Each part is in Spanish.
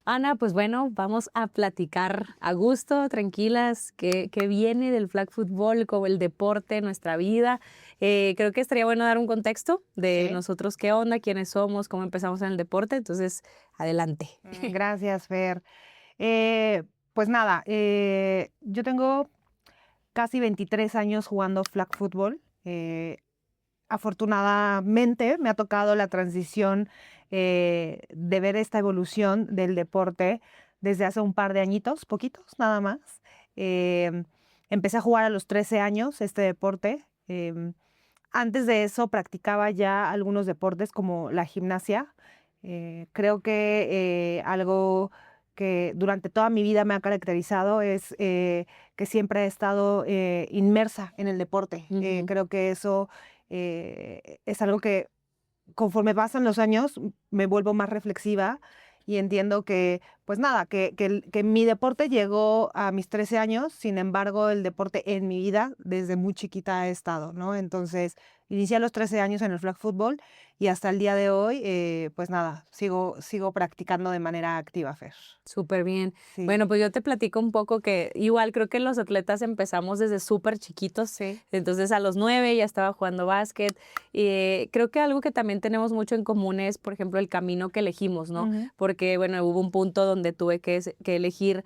Ana, pues bueno, vamos a platicar a gusto, tranquilas, qué viene del flag football como el deporte en nuestra vida. Creo que estaría bueno dar un contexto de Sí. nosotros, qué onda, quiénes somos, cómo empezamos en el deporte. Entonces, adelante. Gracias, Fer. Pues nada, yo tengo casi 23 años jugando flag football. Afortunadamente me ha tocado la transición de ver esta evolución del deporte desde hace un par de añitos, poquitos nada más. Em, Empecé a jugar a los 13 años este deporte. Antes de eso practicaba ya algunos deportes como la gimnasia. Creo que algo que durante toda mi vida me ha caracterizado es que siempre he estado inmersa en el deporte. Ujú. Creo que eso es algo que conforme pasan los años me vuelvo más reflexiva y entiendo que, pues nada, que mi deporte llegó a mis 13 años, sin embargo, el deporte en mi vida desde muy chiquita ha estado, ¿no? Entonces, inicié a los 13 años en el flag football y hasta el día de hoy, pues nada, sigo practicando de manera activa, Fer. Súper bien. Sí, Bueno, pues yo te platico un poco que igual creo que los atletas empezamos desde súper chiquitos, sí. entonces a los 9 ya estaba jugando básquet. Y creo que algo que también tenemos mucho en común es, por ejemplo, el camino que elegimos, ¿no? Ujú. Porque, bueno, hubo un punto donde tuve que elegir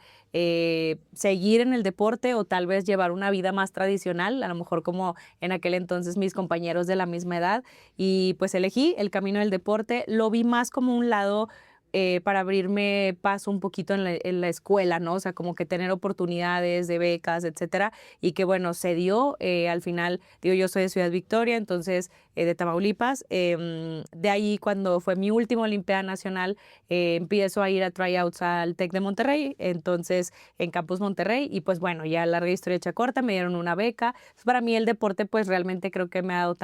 seguir en el deporte o tal vez llevar una vida más tradicional, a lo mejor como en aquel entonces mis compañeros de la misma edad, y pues elegí el camino del deporte, lo vi más como un lado para abrirme paso un poquito en la escuela, ¿no? O sea, como que tener oportunidades de becas, etcétera, y que bueno, se dio al final, digo, yo soy de Ciudad Victoria, entonces de Tamaulipas, de ahí cuando fue mi última Olimpiada Nacional, empiezo a ir a tryouts al TEC de Monterrey, entonces en Campus Monterrey, y pues bueno, ya larga historia hecha corta, me dieron una beca. Entonces, para mí el deporte pues realmente creo que me ha dado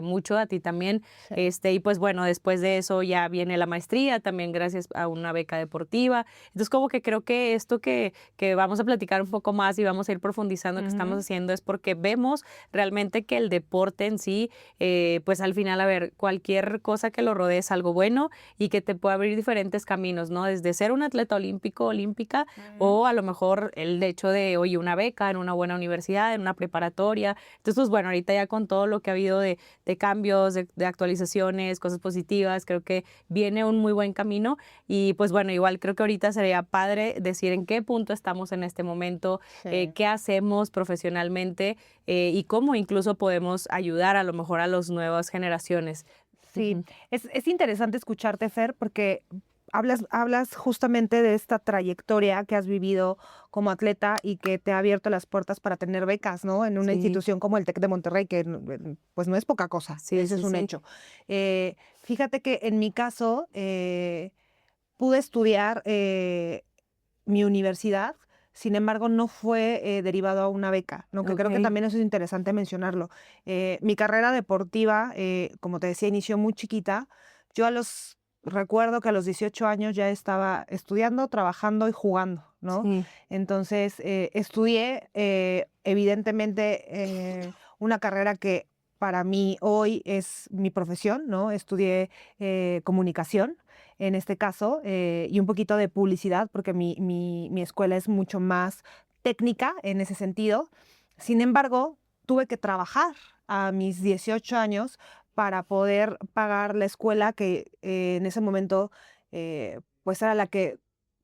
mucho, a ti también, Sí. y pues bueno, después de eso ya viene la maestría, también gracias a una beca deportiva. Entonces como que creo que esto que vamos a platicar un poco más y vamos a ir profundizando que estamos Ujú. haciendo es porque vemos realmente que el deporte en sí, pues al final, a ver, cualquier cosa que lo rodee es algo bueno y que te puede abrir diferentes caminos, ¿no? Desde ser un atleta olímpico, olímpica, Ujú. o a lo mejor el hecho de, oye, una beca en una buena universidad, en una preparatoria. Entonces, pues bueno, ahorita ya con todo lo que ha habido de cambios, de actualizaciones, cosas positivas, creo que viene un muy buen camino y pues bueno, igual creo que ahorita sería padre decir en qué punto estamos en este momento, Sí. qué hacemos profesionalmente y cómo incluso podemos ayudar a lo mejor a las nuevas generaciones. Sí, Ujú. es interesante escucharte, Fer, porque hablas justamente de esta trayectoria que has vivido como atleta y que te ha abierto las puertas para tener becas, ¿no? En una Sí, institución como el TEC de Monterrey, que pues no es poca cosa, sí, ese sí, es un sí. hecho. Fíjate que en mi caso pude estudiar mi universidad. Sin embargo, no fue derivado a una beca, ¿no? Que creo que Ok. también eso es interesante mencionarlo. Mi carrera deportiva, como te decía, inició muy chiquita. Yo recuerdo que a los 18 años ya estaba estudiando, trabajando y jugando, ¿no? Sí, Entonces, estudié, evidentemente, una carrera que para mí hoy es mi profesión, ¿no? Estudié comunicación en este caso, y un poquito de publicidad, porque mi escuela es mucho más técnica en ese sentido. Sin embargo, tuve que trabajar a mis 18 años para poder pagar la escuela que en ese momento pues era la que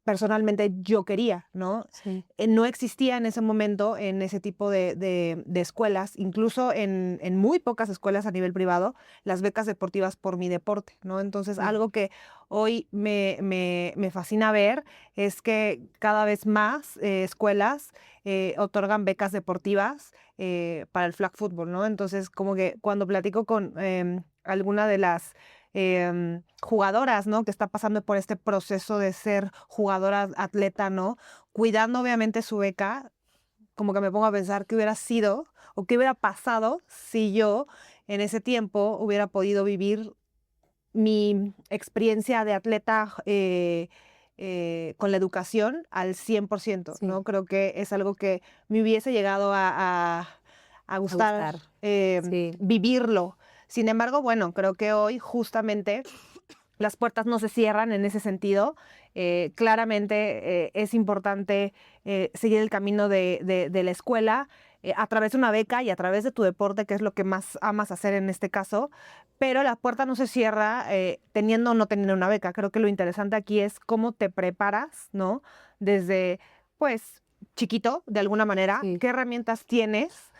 personalmente yo quería, ¿no? sí. No existía en ese momento en ese tipo de escuelas, incluso en muy pocas escuelas a nivel privado, las becas deportivas por mi deporte, ¿no? Entonces, Sí. algo que hoy me fascina ver es que cada vez más escuelas otorgan becas deportivas para el flag football, ¿no? Entonces, como que cuando platico con alguna de las jugadoras, ¿no? Que está pasando por este proceso de ser jugadora atleta, ¿no? Cuidando obviamente su beca, como que me pongo a pensar qué hubiera sido o qué hubiera pasado si yo en ese tiempo hubiera podido vivir mi experiencia de atleta con la educación al 100%, Sí, ¿no? Creo que es algo que me hubiese llegado a a gustar gustar. Sí. vivirlo. Sin embargo, bueno, creo que hoy justamente las puertas no se cierran en ese sentido. Claramente es importante seguir el camino de la escuela a través de una beca y a través de tu deporte, que es lo que más amas hacer en este caso, pero la puerta no se cierra teniendo o no teniendo una beca. Creo que lo interesante aquí es cómo te preparas, ¿no? Desde, pues, chiquito, de alguna manera, Sí. qué herramientas tienes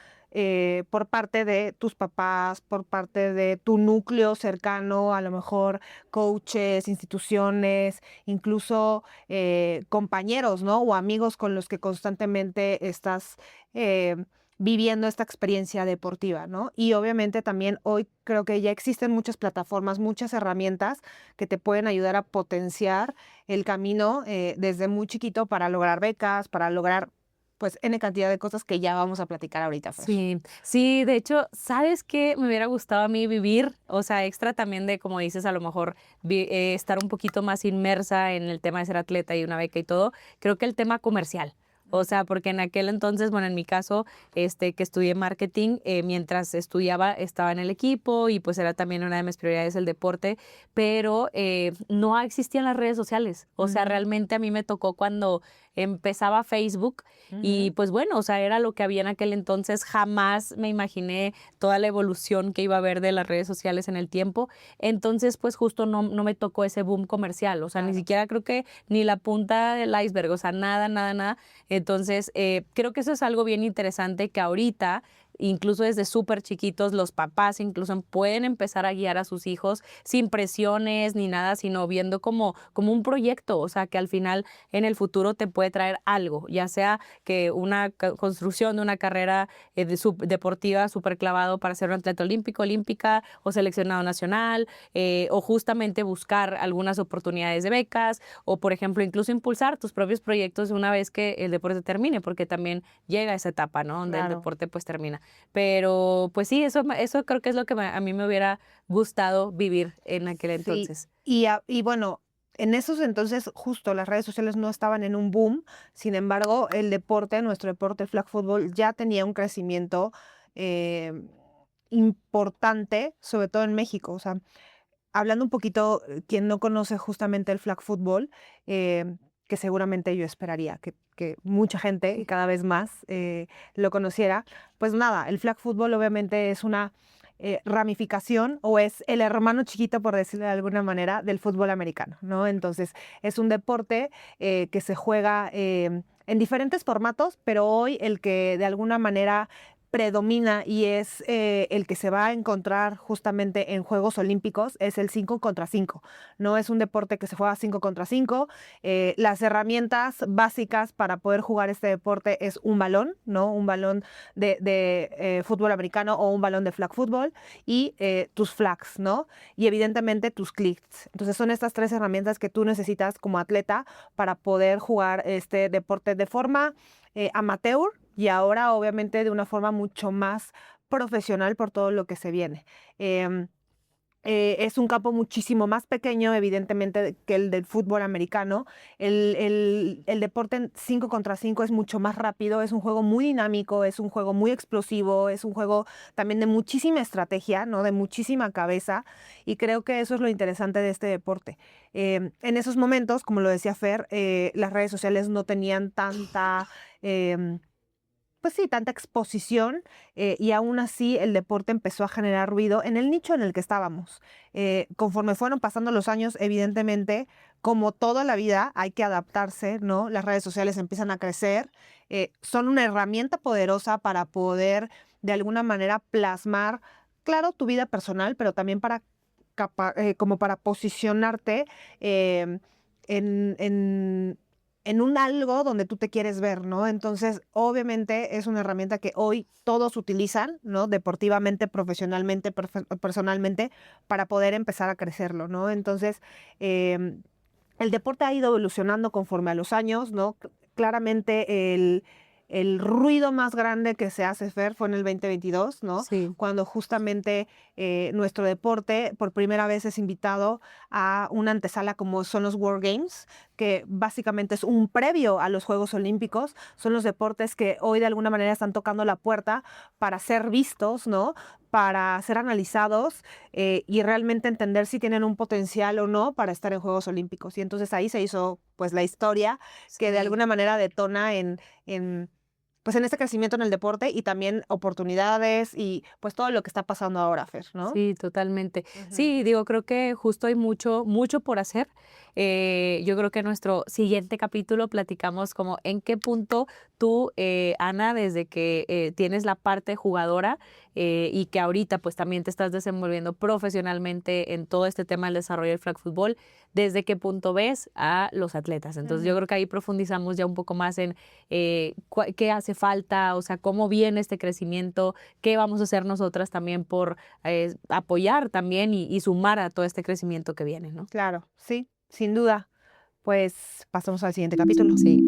por parte de tus papás, por parte de tu núcleo cercano, a lo mejor coaches, instituciones, incluso compañeros, ¿no? O amigos con los que constantemente estás eh, viviendo esta experiencia deportiva, ¿no? Y obviamente también hoy creo que ya existen muchas plataformas, muchas herramientas que te pueden ayudar a potenciar el camino desde muy chiquito para lograr becas, para lograr pues N cantidad de cosas que ya vamos a platicar ahorita, Fer. Sí, sí, de hecho, ¿sabes qué? Me hubiera gustado a mí vivir, o sea, extra también de, como dices, a lo mejor estar un poquito más inmersa en el tema de ser atleta y una beca y todo, creo que el tema comercial. O sea, porque en aquel entonces, bueno, en mi caso, que estudié marketing, mientras estudiaba estaba en el equipo y pues era también una de mis prioridades el deporte, pero no existían las redes sociales. O sea, Ujú, realmente a mí me tocó cuando empezaba Facebook y ujú. pues bueno, o sea, era lo que había en aquel entonces. Jamás me imaginé toda la evolución que iba a haber de las redes sociales en el tiempo. Entonces, pues justo no me tocó ese boom comercial. O sea, ni Claro. siquiera creo que ni la punta del iceberg, o sea, nada, nada, nada. Entonces, creo que eso es algo bien interesante que ahorita, incluso desde súper chiquitos, los papás incluso pueden empezar a guiar a sus hijos sin presiones ni nada, sino viendo como un proyecto, o sea, que al final en el futuro te puede traer algo, ya sea que una construcción de una carrera deportiva súper clavado para ser un atleta olímpico, olímpica o seleccionado nacional, o justamente buscar algunas oportunidades de becas, o por ejemplo, incluso impulsar tus propios proyectos una vez que el deporte termine, porque también llega esa etapa, ¿no? Donde el Claro. deporte pues termina. Pero pues sí, eso creo que es lo que a mí me hubiera gustado vivir en aquel Sí, entonces. y bueno, en esos entonces justo las redes sociales no estaban en un boom, sin embargo, el deporte, nuestro deporte, el flag football, ya tenía un crecimiento eh, importante, sobre todo en México. O sea, hablando un poquito, quien no conoce justamente el flag football, que seguramente yo esperaría que mucha gente y cada vez más lo conociera, pues nada, el flag football obviamente es una ramificación o es el hermano chiquito, por decirlo de alguna manera, del fútbol americano, ¿no? Entonces, es un deporte que se juega en diferentes formatos, pero hoy el que de alguna manera predomina y es el que se va a encontrar justamente en Juegos Olímpicos es el 5 contra 5. No es un deporte que se juega 5 contra 5. Las herramientas básicas para poder jugar este deporte es un balón, ¿no? Un balón de fútbol americano o un balón de flag football y tus flags, ¿no? Y evidentemente tus cleats. Entonces son estas tres herramientas que tú necesitas como atleta para poder jugar este deporte de forma amateur y ahora obviamente de una forma mucho más profesional por todo lo que se viene. Em, es un campo muchísimo más pequeño, evidentemente, que el del fútbol americano. El deporte en 5 contra 5 es mucho más rápido, es un juego muy dinámico, es un juego muy explosivo, es un juego también de muchísima estrategia, ¿no? De muchísima cabeza, y creo que eso es lo interesante de este deporte. En esos momentos, como lo decía Fer, las redes sociales no tenían tanta... em, pues sí, tanta exposición y aún así el deporte empezó a generar ruido en el nicho en el que estábamos. Conforme fueron pasando los años, evidentemente, como toda la vida, hay que adaptarse, ¿no? Las redes sociales empiezan a crecer, son una herramienta poderosa para poder de alguna manera plasmar, claro, tu vida personal, pero también para como para posicionarte em, en un algo donde tú te quieres ver, ¿no? Entonces, obviamente es una herramienta que hoy todos utilizan, ¿no? Deportivamente, profesionalmente, personalmente, para poder empezar a crecerlo, ¿no? Entonces, el deporte ha ido evolucionando conforme a los años, ¿no? Claramente el ruido más grande que se hace, Fer, fue en el 2022, ¿no? Sí. Cuando justamente nuestro deporte por primera vez es invitado a una antesala como son los World Games, que básicamente es un previo a los Juegos Olímpicos. Son los deportes que hoy de alguna manera están tocando la puerta para ser vistos, ¿no? Para ser analizados y realmente entender si tienen un potencial o no para estar en Juegos Olímpicos. Y entonces ahí se hizo pues la historia que de Sí. alguna manera detona pues en este crecimiento en el deporte y también oportunidades y pues todo lo que está pasando ahora, Fer, ¿no? Sí, totalmente. Ujú. Sí, digo, creo que justo hay mucho, mucho por hacer. Yo creo que en nuestro siguiente capítulo platicamos como en qué punto tú, Ana, desde que tienes la parte jugadora y que ahorita pues también te estás desenvolviendo profesionalmente en todo este tema del desarrollo del flag fútbol, desde qué punto ves a los atletas. Entonces yo Ujú. creo que ahí profundizamos ya un poco más en qué hace falta, o sea, cómo viene este crecimiento, qué vamos a hacer nosotras también por apoyar también y sumar a todo este crecimiento que viene, ¿no? Claro, sí, sin duda. Pues pasamos al siguiente capítulo. Sí.